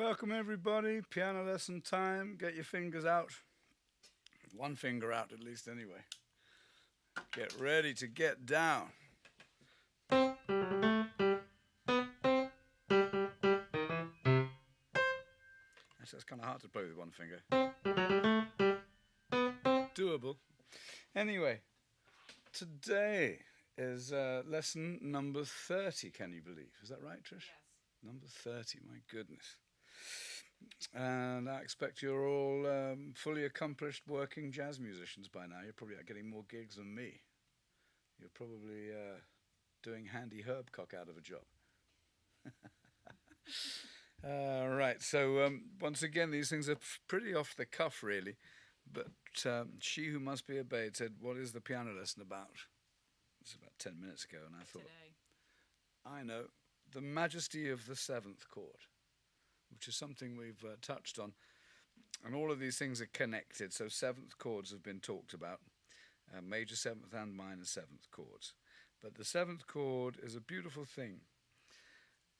Welcome everybody, piano lesson time. Get your fingers out. One finger out at least anyway. Get ready to get down. Actually, that's kind of hard to play with one finger. Doable. Anyway, today is lesson number 30, can you believe? Is that right, Trish? Yes. Number 30, my goodness. And I expect you're all fully accomplished working jazz musicians by now. You're probably getting more gigs than me. You're probably doing handy Herbcock out of a job. Right, so once again, these things are pretty off the cuff, really. But She Who Must Be Obeyed said, what is the piano lesson about? It's about 10 minutes ago, and I thought, Today. I know, the majesty of the seventh chord, which is something we've touched on. And all of these things are connected. So seventh chords have been talked about, major seventh and minor seventh chords. But the seventh chord is a beautiful thing.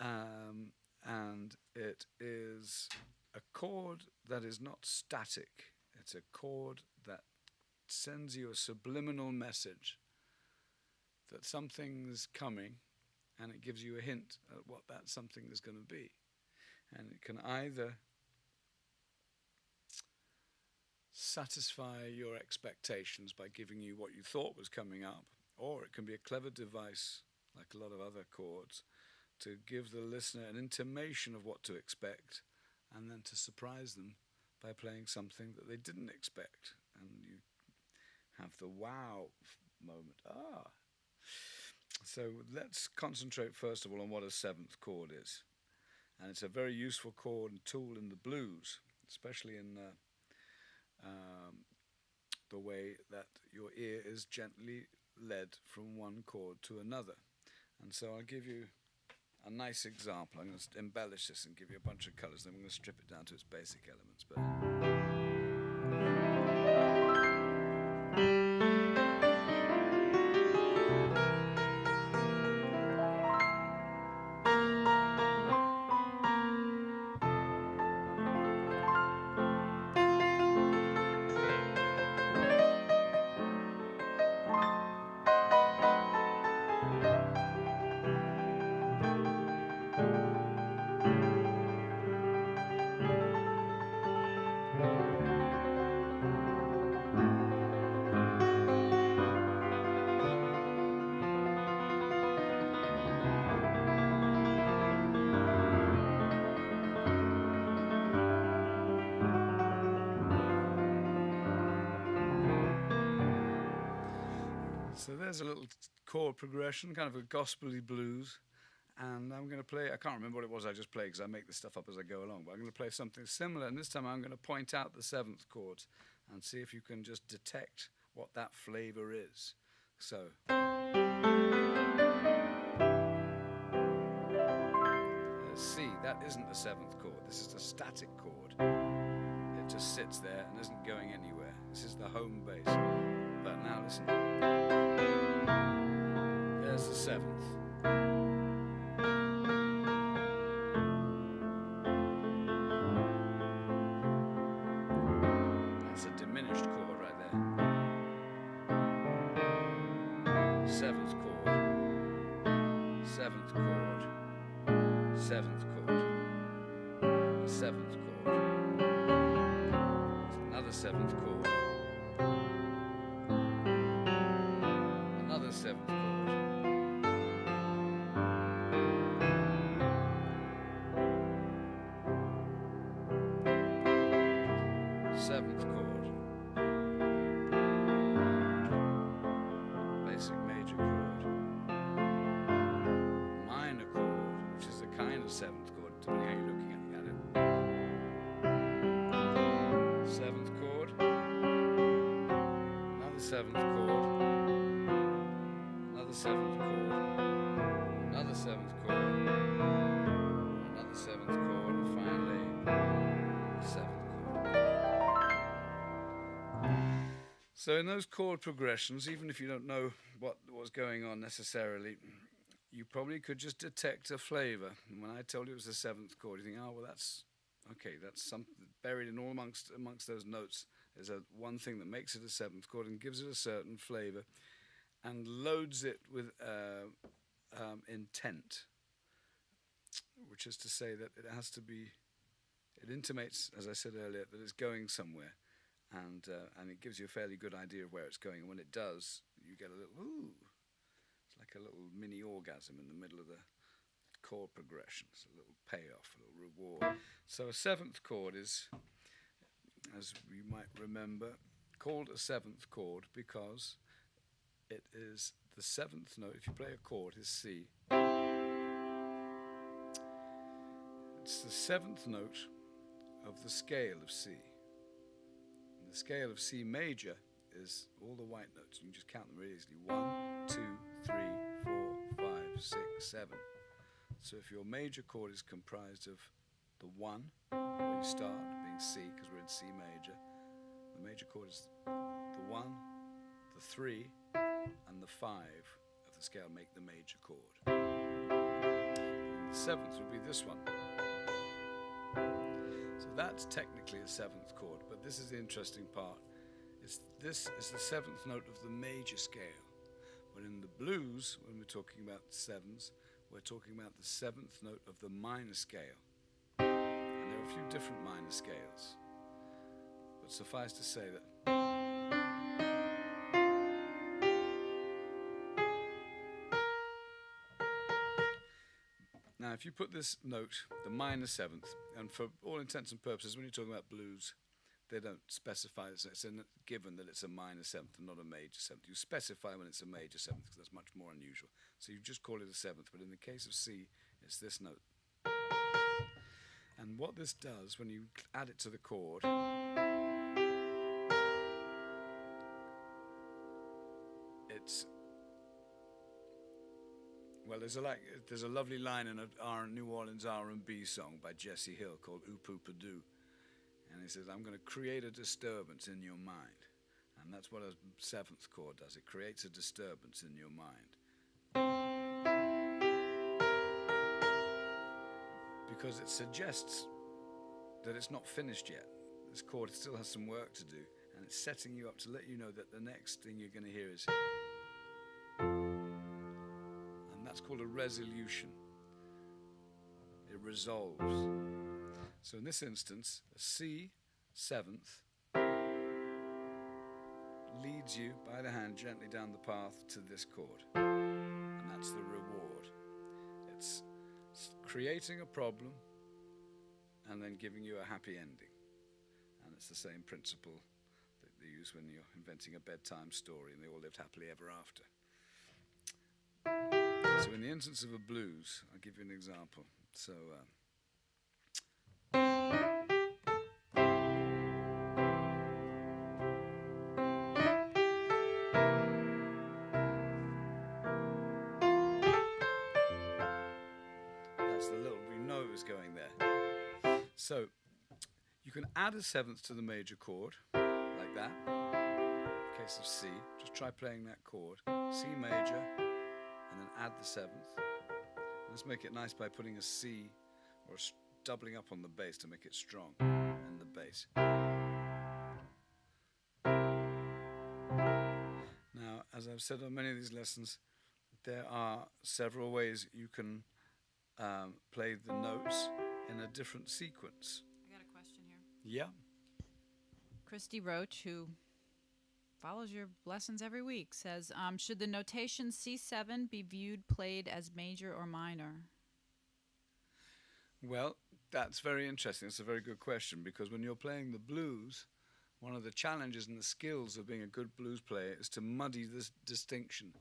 And it is a chord that is not static. It's a chord that sends you a subliminal message that something's coming, and it gives you a hint at what that something is going to be. And it can either satisfy your expectations by giving you what you thought was coming up, or it can be a clever device, like a lot of other chords, to give the listener an intimation of what to expect, and then to surprise them by playing something that they didn't expect. And you have the wow moment. So let's concentrate first of all on what a seventh chord is. And it's a very useful chord and tool in the blues, especially in the way that your ear is gently led from one chord to another. And so I'll give you a nice example. I'm going to embellish this and give you a bunch of colours, then we're going to strip it down to its basic elements. So there's a little chord progression, kind of a gospel-y blues. And I'm going to play, I can't remember what it was I just played because I make this stuff up as I go along, but I'm going to play something similar, and this time I'm going to point out the seventh chords and see if you can just detect what that flavour is. So. C, that isn't the seventh chord, this is the static chord. It just sits there and isn't going anywhere. This is the home bass. But now listen. There's the seventh. That's a diminished chord right there. Seventh chord. Seventh chord. Seventh chord. Seventh chord. Another seventh chord. Another seventh chord. Seventh chord. Basic major chord. Minor chord, which is a kind of seventh chord, depending how you're looking at it. Seventh chord. Another seventh chord. Another seventh chord. Another seventh chord. Another seventh chord. And finally, seventh chord. So in those chord progressions, even if you don't know what was going on necessarily, you probably could just detect a flavour. And when I told you it was the seventh chord, you think, oh, well, that's okay, that's something buried in all amongst those notes. There's a one thing that makes it a seventh chord and gives it a certain flavor, and loads it with intent, which is to say that it has to be. It intimates, as I said earlier, that it's going somewhere, and it gives you a fairly good idea of where it's going. And when it does, you get a little ooh. It's like a little mini orgasm in the middle of the chord progression. It's a little payoff, a little reward. So a seventh chord is, as you might remember, called a seventh chord because it is the seventh note. If you play a chord, is C. It's the seventh note of the scale of C. And the scale of C major is all the white notes. You can just count them really easily. 1, 2, 3, 4, 5, 6, 7. So if your major chord is comprised of the 1, where you start, being C, because we're in C major, the major chord is the 1, the 3, and the 5 of the scale make the major chord. And the seventh would be this one. So that's technically a seventh chord, but this is the interesting part. This is the seventh note of the major scale. But in the blues, when we're talking about sevens, we're talking about the seventh note of the minor scale. And there are a few different minor scales. But suffice to say that now if you put this note, the minor seventh, and for all intents and purposes, when you're talking about blues, they don't specify this. It's a given that it's a minor seventh and not a major seventh. You specify when it's a major seventh because that's much more unusual. So you just call it a seventh. But in the case of C, it's this note. And what this does when you add it to the chord, it's well, there's a lovely line in a New Orleans R&B song by Jesse Hill called Oop Oop A Doo. And he says, I'm going to create a disturbance in your mind. And that's what a seventh chord does. It creates a disturbance in your mind. Because it suggests that it's not finished yet. This chord still has some work to do. And it's setting you up to let you know that the next thing you're going to hear is... And that's called a resolution. It resolves. So in this instance, a C seventh leads you by the hand gently down the path to this chord. And that's the reward. It's creating a problem and then giving you a happy ending. And it's the same principle that they use when you're inventing a bedtime story and they all lived happily ever after. So in the instance of a blues, I'll give you an example. So... going there. So you can add a seventh to the major chord like that. In the case of C, just try playing that chord, C major, and then add the seventh. Let's make it nice by putting a C or doubling up on the bass to make it strong in the bass. Now, as I've said on many of these lessons, there are several ways you can play the notes in a different sequence. I got a question here. Yeah. Christy Roach, who follows your lessons every week, says, should the notation C7 be viewed played as major or minor? Well, that's very interesting. It's a very good question because when you're playing the blues, one of the challenges and the skills of being a good blues player is to muddy this distinction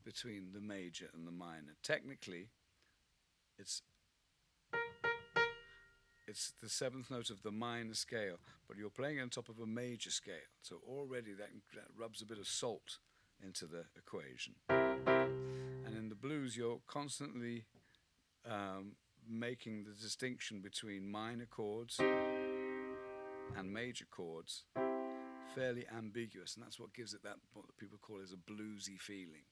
between the major and the minor. Technically, it's the seventh note of the minor scale, but you're playing it on top of a major scale. So already that rubs a bit of salt into the equation. And in the blues, you're constantly making the distinction between minor chords and major chords fairly ambiguous, and that's what gives it that, what people call is a bluesy feeling.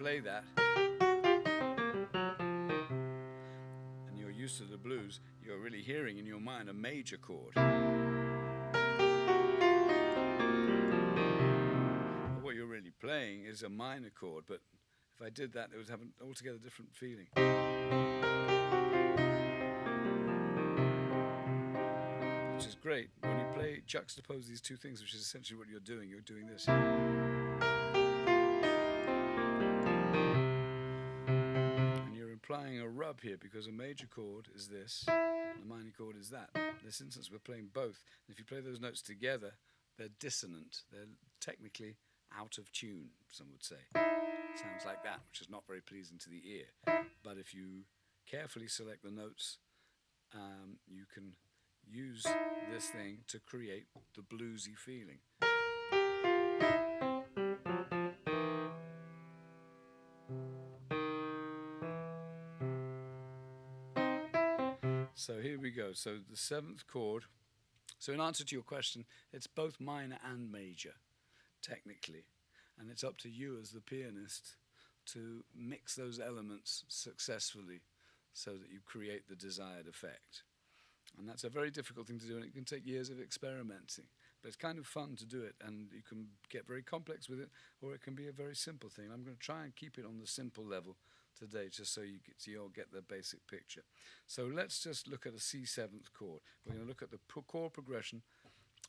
play that, and you're used to the blues, you're really hearing in your mind a major chord. But what you're really playing is a minor chord, but if I did that, it would have an altogether different feeling. Which is great. When you play, juxtapose these two things, which is essentially what you're doing this. And you're implying a rub here, because a major chord is this, and a minor chord is that. In this instance, we're playing both. And if you play those notes together, they're dissonant. They're technically out of tune, some would say. Sounds like that, which is not very pleasing to the ear. But if you carefully select the notes, you can use this thing to create the bluesy feeling. So here we go. So the 7th chord. So in answer to your question, it's both minor and major, technically. And it's up to you as the pianist to mix those elements successfully so that you create the desired effect. And that's a very difficult thing to do, and it can take years of experimenting. But it's kind of fun to do it, and you can get very complex with it, or it can be a very simple thing. I'm going to try and keep it on the simple level today, just so you all get the basic picture. So let's just look at a C7th chord. We're going to look at the chord progression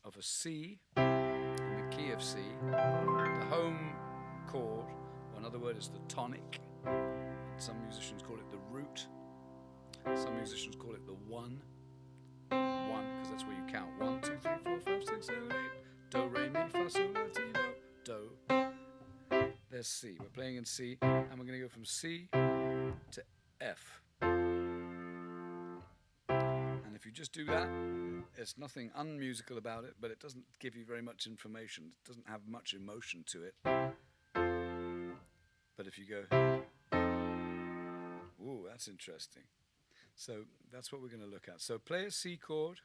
of a C in the key of C, the home chord, or another word is the tonic. Some musicians call it the root. Some musicians call it the one, because that's where you count. 1, 2, 3, 4, 5, 6, 7, 8. Do, re, mi, fa, sol, la, ti, do. There's C. We're playing in C, and we're going to go from C to F. And if you just do that, there's nothing unmusical about it, but it doesn't give you very much information. It doesn't have much emotion to it. But if you go, ooh, that's interesting. So that's what we're going to look at. So play a C chord.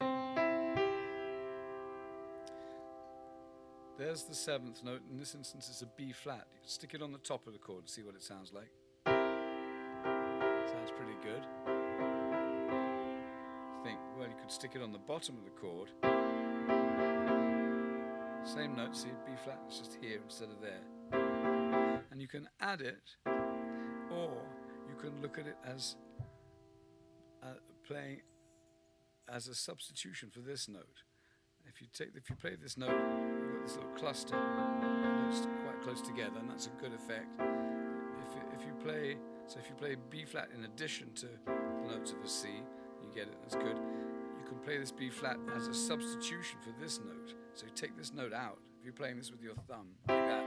There's the 7th note. In this instance, it's a B flat. You can stick it on the top of the chord and see what it sounds like. Sounds pretty good. Think, well, you could stick it on the bottom of the chord. Same note, see, B flat, it's just here instead of there. And you can add it, or you can look at it as playing as a substitution for this note. If you play this note, you've got this little cluster, notes quite close together, and that's a good effect. If you play B flat in addition to the notes of a C, you get it. That's good. You can play this B flat as a substitution for this note. So you take this note out. If you're playing this with your thumb like that,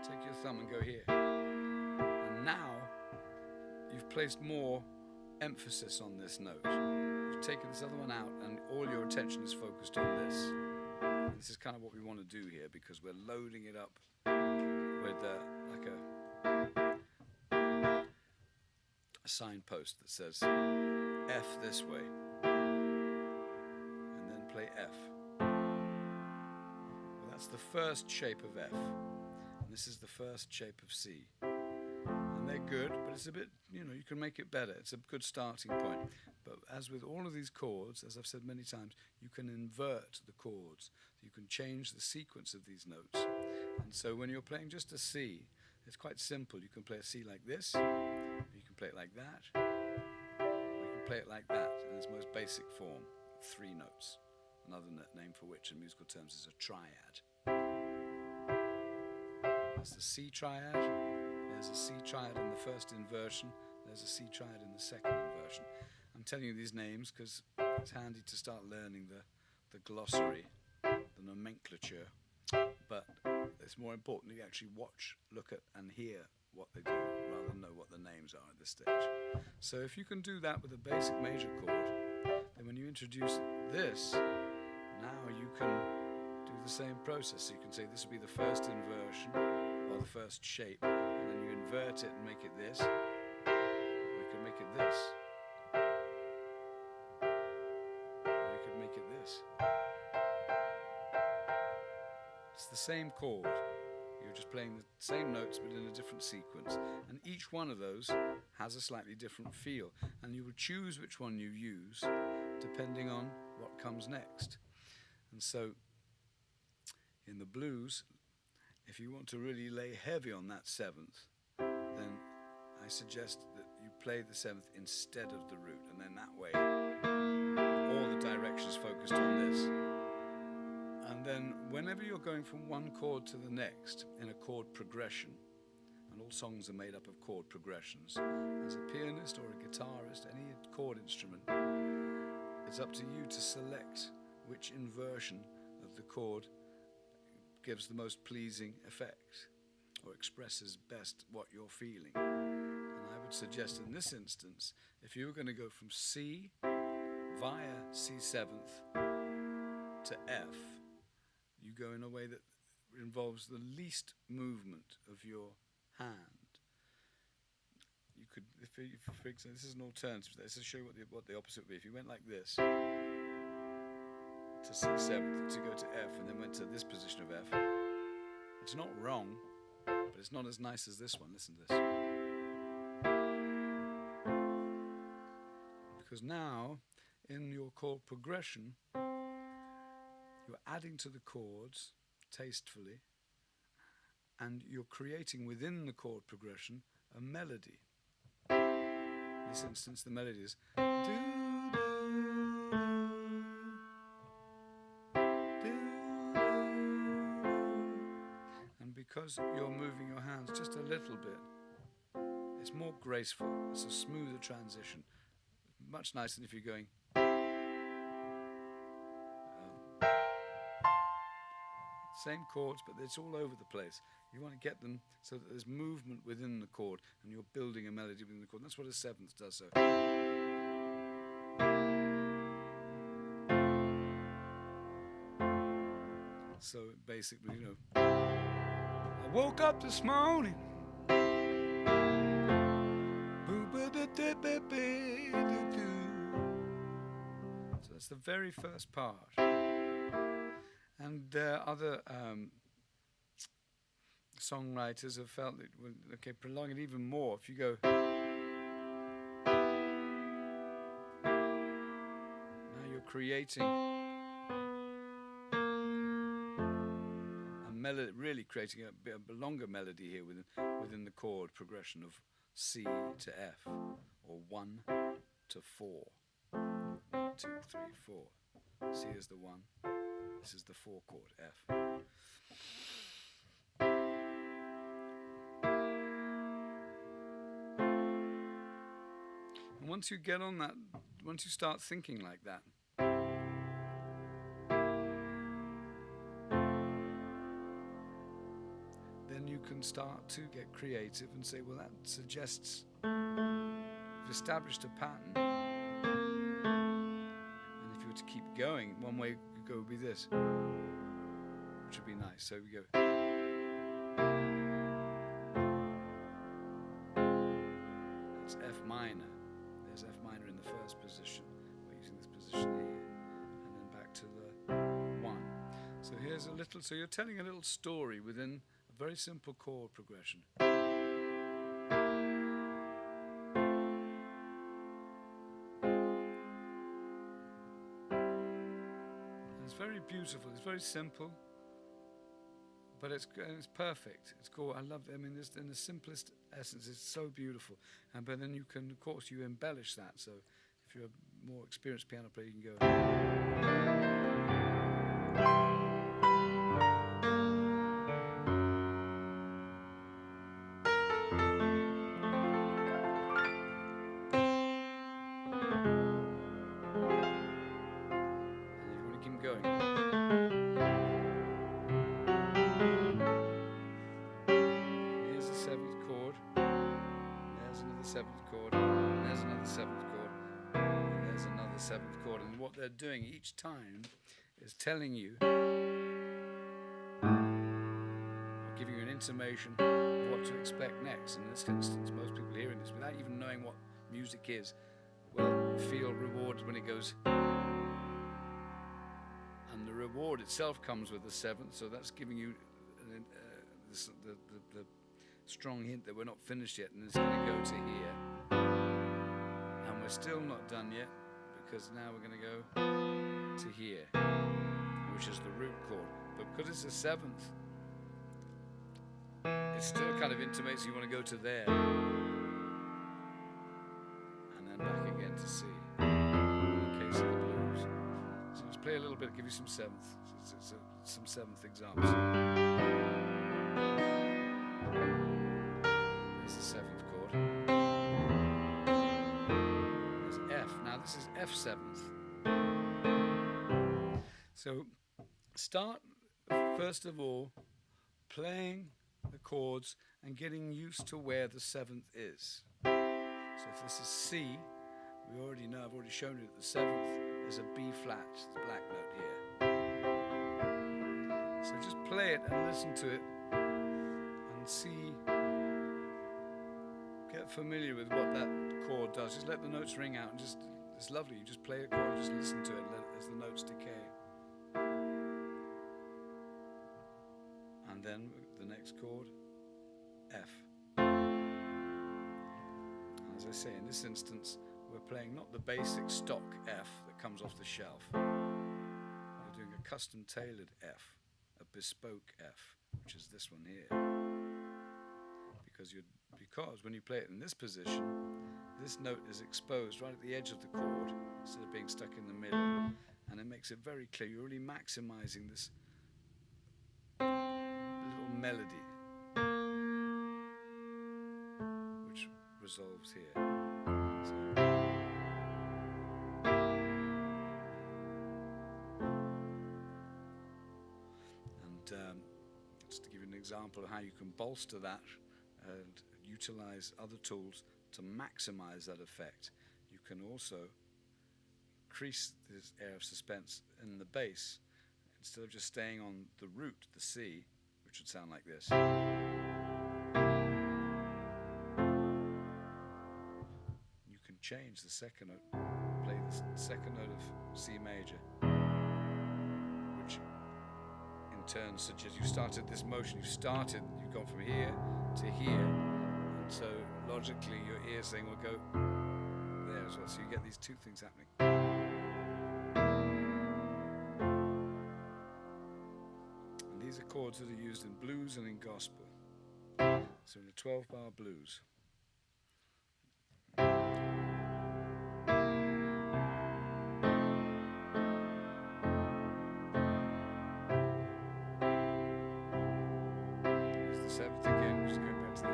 take your thumb and go here. And now you've placed more emphasis on this note. You've taken this other one out, and all your attention is focused on this. And this is kind of what we want to do here, because we're loading it up with like a signpost that says F this way, and then play F. Well, that's the first shape of F, and this is the first shape of C. And they're good, but it's a bit, you can make it better. It's a good starting point. But as with all of these chords, as I've said many times, you can invert the chords. You can change the sequence of these notes. And so when you're playing just a C, it's quite simple. You can play a C like this, you can play it like that, or you can play it like that in its most basic form, 3 notes. Another name for which in musical terms is a triad. That's the C triad. There's a C triad in the first inversion. There's a C triad in the second inversion. I'm telling you these names because it's handy to start learning the glossary, the nomenclature. But it's more important that you actually watch, look at, and hear what they do, rather than know what the names are at this stage. So if you can do that with a basic major chord, then when you introduce this, now you can do the same process. So you can say this will be the first inversion, or the first shape, and then you invert it and make it this, or you can make it this, or you could make it this. It's the same chord. You're You're just playing the same notes but in a different sequence, and each one of those has a slightly different feel, and you will choose which one you use depending on what comes next. And so in the blues, if you want to really lay heavy on that seventh, then I suggest that you play the seventh instead of the root, and then that way all the directions focused on this. And then whenever you're going from one chord to the next in a chord progression, and all songs are made up of chord progressions, as a pianist or a guitarist, any chord instrument, it's up to you to select which inversion of the chord gives the most pleasing effect or expresses best what you're feeling. And I would suggest in this instance, if you were going to go from C via C7th to F, you go in a way that involves the least movement of your hand. You could, if for example, this is an alternative. Let's just show you what the opposite would be. If you went like this to C7th to go to F and then went to this position of F, it's not wrong, but it's not as nice as this one. Listen to this. Because now, in your chord progression, you're adding to the chords tastefully, and you're creating within the chord progression a melody. In this instance, the melody is and because you're moving your hands just a little bit, it's more graceful, it's a smoother transition, much nicer than if you're going same chords, but it's all over the place. You want to get them so that there's movement within the chord and you're building a melody within the chord. And that's what a seventh does. So basically, you know, I woke up this morning, so that's the very first part. And other songwriters have felt that, well, okay, prolong it even more. If you go, now you're creating a melody, really creating a bit of a longer melody here within the chord progression of C to F, or 1 to 4. 1, 2, 3, 4. C is the 1. This is the 4 chord, F. And once you get on that, once you start thinking like that, then you can start to get creative and say, well, that suggests you've established a pattern. And if you were to keep going, one way go would be this, which would be nice. So we go. That's F minor. There's F minor in the first position. We're using this position here, and then back to the 1. So here's a little. So you're telling a little story within a very simple chord progression. It's very beautiful. It's very simple, but it's perfect. It's cool. I love it. I mean, in the simplest essence, it's so beautiful. But then you can, of course, you embellish that. So if you're a more experienced piano player, you can go. Seventh chord, and what they're doing each time is telling you, giving you an intimation of what to expect next. In this instance, most people hearing this without even knowing what music is will feel rewarded when it goes, and the reward itself comes with the seventh, so that's giving you the strong hint that we're not finished yet, and it's going to go to here. And we're still not done yet, because now we're going to go to here, which is the root chord. But because it's a seventh, it still kind of intimates you want to go to there, and then back again to C, in the case of the blues. So let's play a little bit, give you some seventh examples. There's the seventh chord. There's F. Now this is F seventh. So start, first of all, playing the chords and getting used to where the seventh is. So if this is C, we already know, I've already shown you that the seventh is a B flat, the black note here. So just play it and listen to it and see, get familiar with what that chord does. Just let the notes ring out and just, it's lovely. You just play a chord, just listen to it as the notes decay. And then the next chord, F. As I say, in this instance, we're playing not the basic stock F that comes off the shelf. We're doing a custom tailored F, a bespoke F, which is this one here. Because when you play it in this position, this note is exposed right at the edge of the chord instead of being stuck in the middle, and it makes it very clear. You're really maximizing this little melody, which resolves here. So, just to give you an example of how you can bolster that and utilize other tools to maximize that effect, you can also increase this air of suspense in the bass. Instead of just staying on the root, the C, which would sound like this, you can change the second note, play the second note of C major, which in turn suggests you started this motion, you've gone from here to here, and so logically your ear's saying, well, go there as well, so you get these two things happening. And these are chords that are used in blues and in gospel. So in the 12-bar blues, here's the seventh again, just going back to the F.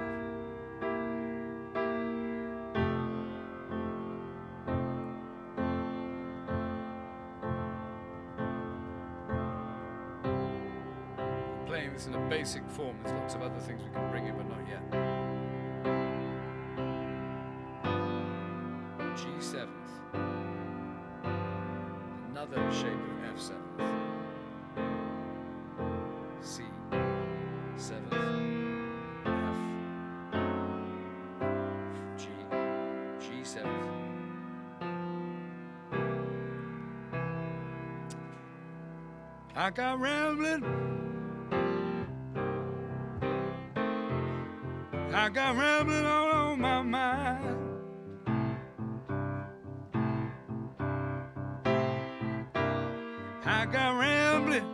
Playing this in a basic form, there's lots of other things we can bring in, but not yet. G7th, another shape of F7th, C, 7th, F, G, G7th, I got rambling, I got rambling all on my mind. I got rambling,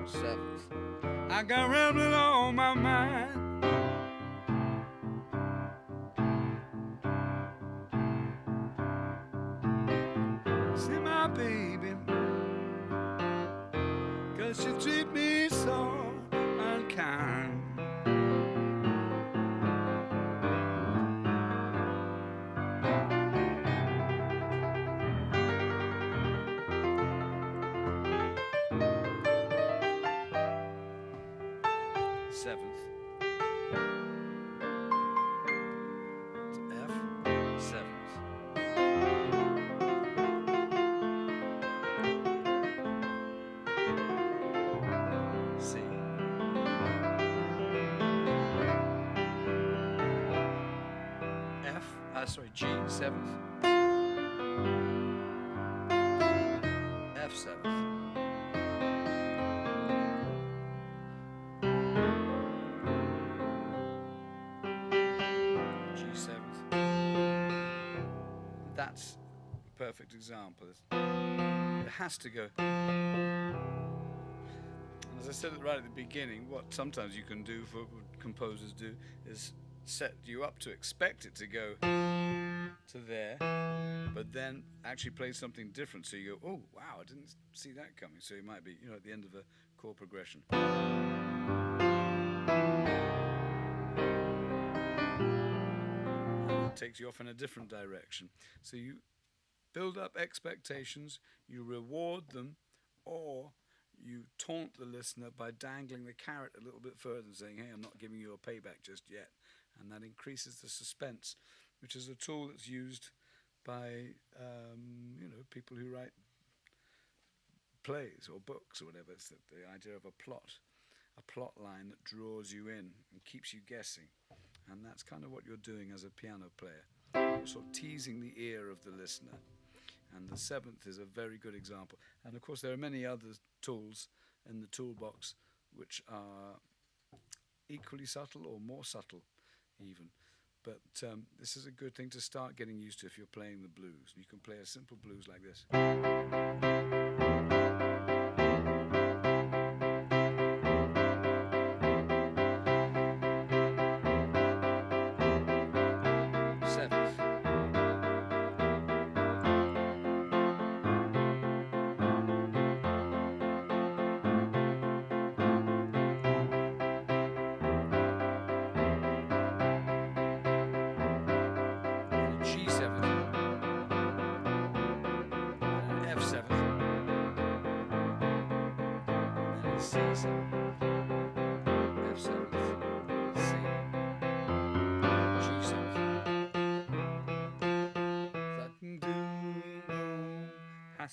7th. I got rambling on my mind. See my baby, 'cause she treat me so unkind. Seventh to F, 7th. C. F, G, 7th. F, 7th. that's a perfect example. It has to go. And as I said right at the beginning, what sometimes you can do, for what composers do, is set you up to expect it to go to there, but then actually play something different. So you go, oh wow, I didn't see that coming. So you might be, at the end of a chord progression. And it takes you off in a different direction. So you build up expectations, you reward them, or you taunt the listener by dangling the carrot a little bit further and saying, hey, I'm not giving you a payback just yet. And that increases the suspense, which is a tool that's used by people who write plays or books or whatever. It's the idea of a plot line that draws you in and keeps you guessing. And that's kind of what you're doing as a piano player. You're sort of teasing the ear of the listener. And the seventh is a very good example. And of course there are many other tools in the toolbox which are equally subtle or more subtle even. But this is a good thing to start getting used to if you're playing the blues. You can play a simple blues like this. Seventh.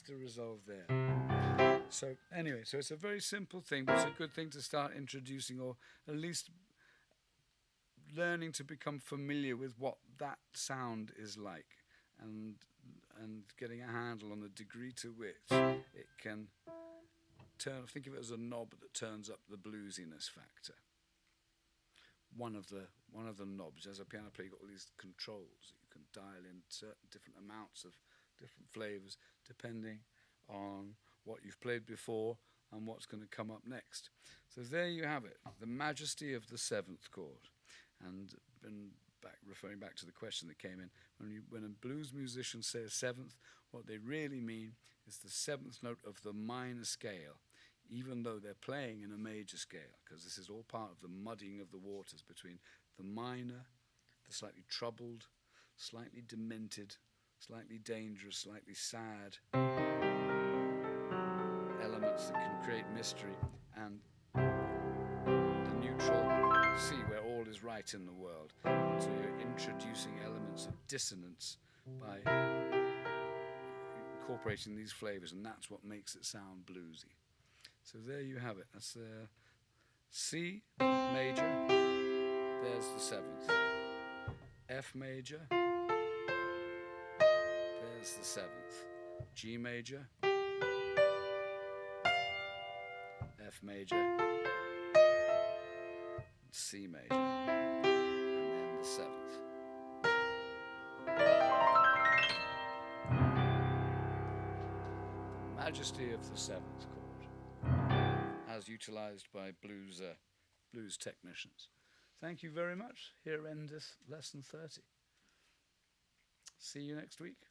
To resolve there. So anyway, so it's a very simple thing, but it's a good thing to start introducing, or at least learning to become familiar with what that sound is like, and getting a handle on the degree to which it can think of it as a knob that turns up the bluesiness factor. One of the knobs. As a piano player, you've got all these controls. You can dial in certain different amounts of different flavors depending on what you've played before and what's going to come up next. So there you have it, the majesty of the seventh chord. And referring back to the question that came in, when a blues musician says seventh, what they really mean is the seventh note of the minor scale, even though they're playing in a major scale, because this is all part of the muddying of the waters between the minor, the slightly troubled, slightly demented, slightly dangerous, slightly sad elements that can create mystery, and the neutral C, where all is right in the world. So you're introducing elements of dissonance by incorporating these flavors, and that's what makes it sound bluesy. So there you have it. That's C major, there's the seventh. F major, there's the seventh. G major, F major, C major, and then the seventh. The majesty of the seventh chord, as utilized by blues technicians. Thank you very much. Here endeth lesson 30. See you next week.